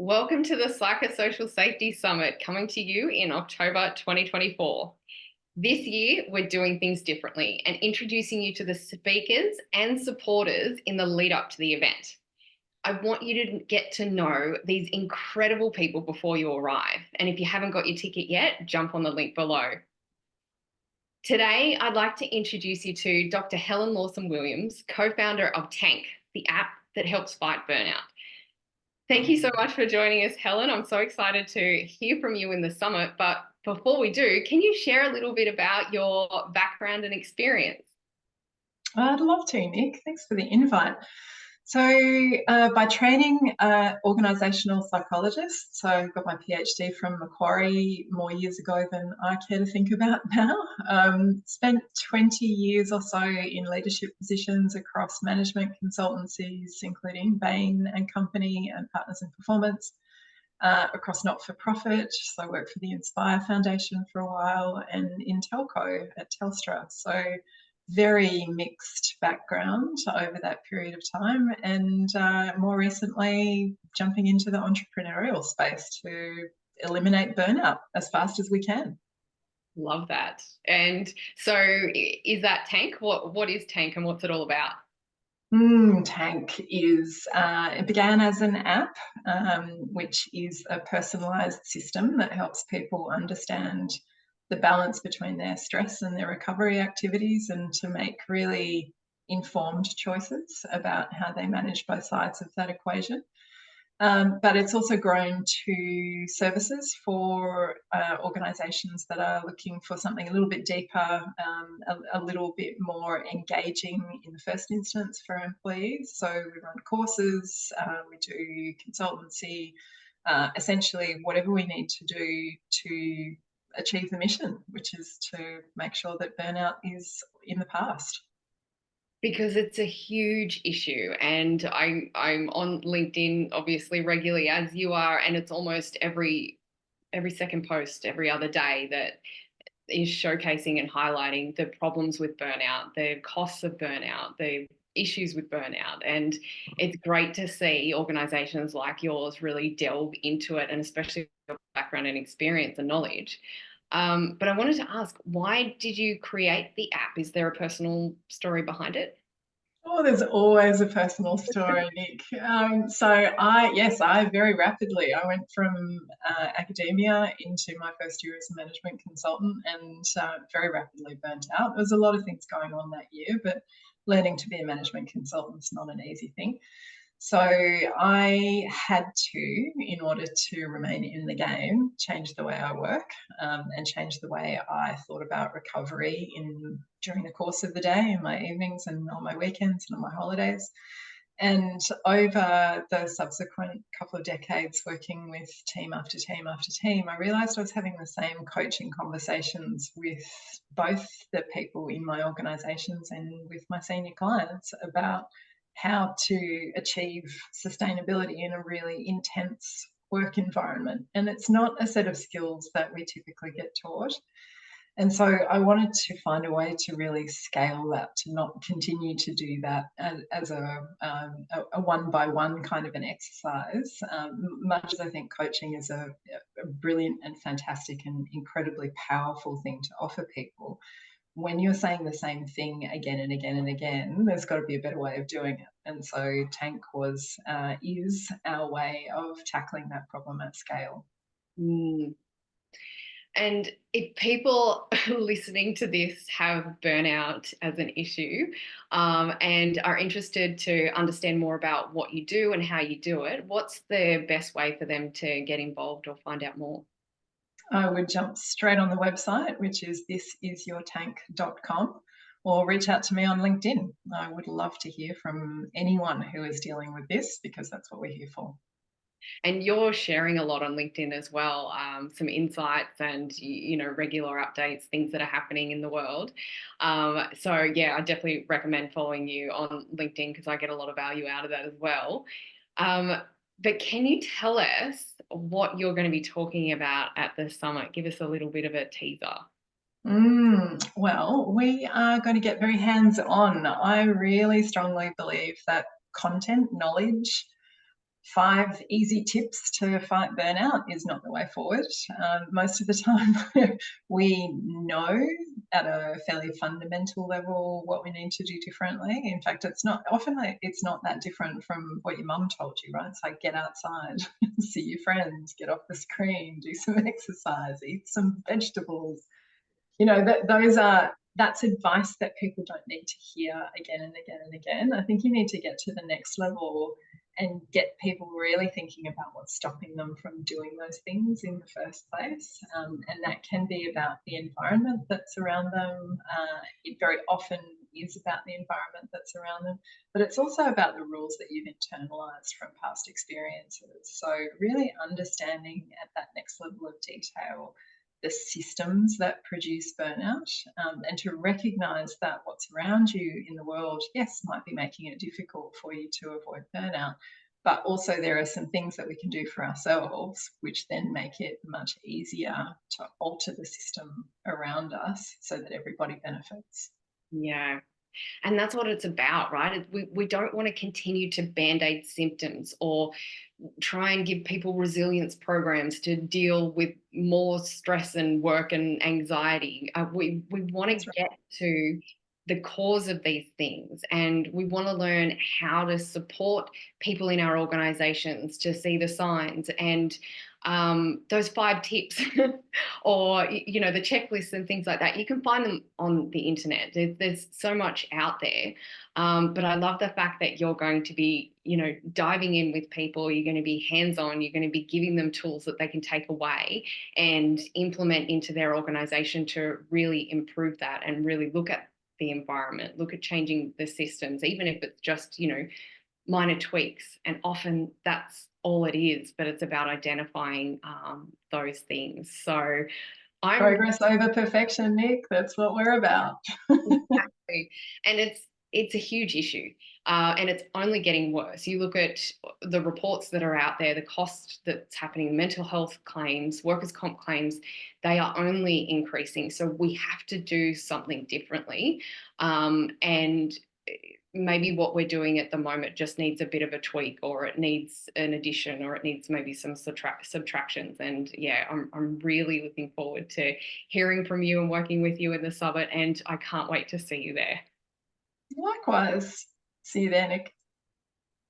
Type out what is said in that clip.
Welcome to the Psychosocial Safety Summit coming to you in October 2024. This year, we're doing things differently and introducing you to the speakers and supporters in the lead up to the event. I want you to get to know these incredible people before you arrive. And if you haven't got your ticket yet, jump on the link below. Today, I'd like to introduce you to Dr. Helen Lawson Williams, co-founder of Tank, the app that helps fight burnout. Thank you so much for joining us, Helen. I'm so excited to hear from you in the summit. But before we do, can you share a little bit about your background and experience? I'd love to, Nick. Thanks for the invite. So by training, organisational psychologist. So I got my PhD from Macquarie more years ago than I care to think about now. Spent 20 years or so in leadership positions across management consultancies, including Bain and Company and Partners in Performance, across not-for-profit. So I worked for the Inspire Foundation for a while and in telco at Telstra. So very mixed background over that period of time, and more recently jumping into the entrepreneurial space to eliminate burnout as fast as we can. Love that. And so is that Tank? What is Tank and what's it all about? Tank is, it began as an app, which is a personalised system that helps people understand the balance between their stress and their recovery activities and to make really informed choices about how they manage both sides of that equation. But it's also grown to services for organisations that are looking for something a little bit deeper, a little bit more engaging in the first instance for employees. So we run courses, we do consultancy, essentially whatever we need to do to achieve the mission, which is to make sure that burnout is in the past. Because it's a huge issue, and I'm on LinkedIn obviously regularly as you are, and it's almost every second post every other day that is showcasing and highlighting the problems with burnout, the costs of burnout, the issues with burnout. And it's great to see organizations like yours really delve into it, and especially your background and experience and knowledge. But I wanted to ask, why did you create the app? Is there a personal story behind it? Oh, there's always a personal story, Nick. I very rapidly, I went from academia into my first year as a management consultant and very rapidly burnt out. There was a lot of things going on that year, but learning to be a management consultant is not an easy thing. So I had to, in order to remain in the game, change the way I work and change the way I thought about recovery during the course of the day, in my evenings and on my weekends and on my holidays. And over the subsequent couple of decades working with team after team after team, I realised I was having the same coaching conversations with both the people in my organisations and with my senior clients about how to achieve sustainability in a really intense work environment. And it's not a set of skills that we typically get taught. And so I wanted to find a way to really scale that, to not continue to do that as a one-by-one kind of an exercise, much as I think coaching is a brilliant and fantastic and incredibly powerful thing to offer people. When you're saying the same thing again and again and again, there's got to be a better way of doing it. And so Tank is our way of tackling that problem at scale. Mm. And if people listening to this have burnout as an issue and are interested to understand more about what you do and how you do it, what's the best way for them to get involved or find out more? I would jump straight on the website, which is thisisyourtank.com, or reach out to me on LinkedIn. I would love to hear from anyone who is dealing with this, because that's what we're here for. And you're sharing a lot on LinkedIn as well, some insights and regular updates, things that are happening in the world. So yeah, I definitely recommend following you on LinkedIn because I get a lot of value out of that as well. But can you tell us what you're going to be talking about at the summit? Give us a little bit of a teaser. Well, we are going to get very hands-on. I really strongly believe that content, knowledge, 5 easy tips to fight burnout is not the way forward. Most of the time, we know at a fairly fundamental level what we need to do differently. In fact, it's not that different from what your mum told you, right? It's like, get outside, see your friends, get off the screen, do some exercise, eat some vegetables. You know, that's advice that people don't need to hear again and again and again. I think you need to get to the next level and get people really thinking about what's stopping them from doing those things in the first place. And that can be about the environment that's around them. It very often is about the environment that's around them, but it's also about the rules that you've internalized from past experiences. So really understanding at that next level of detail the systems that produce burnout, and to recognize that what's around you in the world, yes, might be making it difficult for you to avoid burnout, but also there are some things that we can do for ourselves, which then make it much easier to alter the system around us so that everybody benefits. Yeah. And that's what it's about, right? We don't want to continue to band-aid symptoms or try and give people resilience programs to deal with more stress and work and anxiety. We want to get to the cause of these things, and we want to learn how to support people in our organizations to see the signs. And those 5 tips or the checklists and things like that, you can find them on the internet. There's so much out there, but I love the fact that you're going to be diving in with people. You're going to be hands-on. You're going to be giving them tools that they can take away and implement into their organization to really improve that and really look at the environment, look at changing the systems, even if it's just minor tweaks. And often that's all it is, but it's about identifying those things. So Progress over perfection, Nick. That's what we're about. Exactly. And it's a huge issue, and it's only getting worse. You look at the reports that are out there, the cost that's happening, mental health claims, workers' comp claims, they are only increasing. So we have to do something differently. And maybe what we're doing at the moment just needs a bit of a tweak, or it needs an addition, or it needs maybe some subtractions. And yeah, I'm really looking forward to hearing from you and working with you in the summit, and I can't wait to see you there. Likewise. See you there, Nick.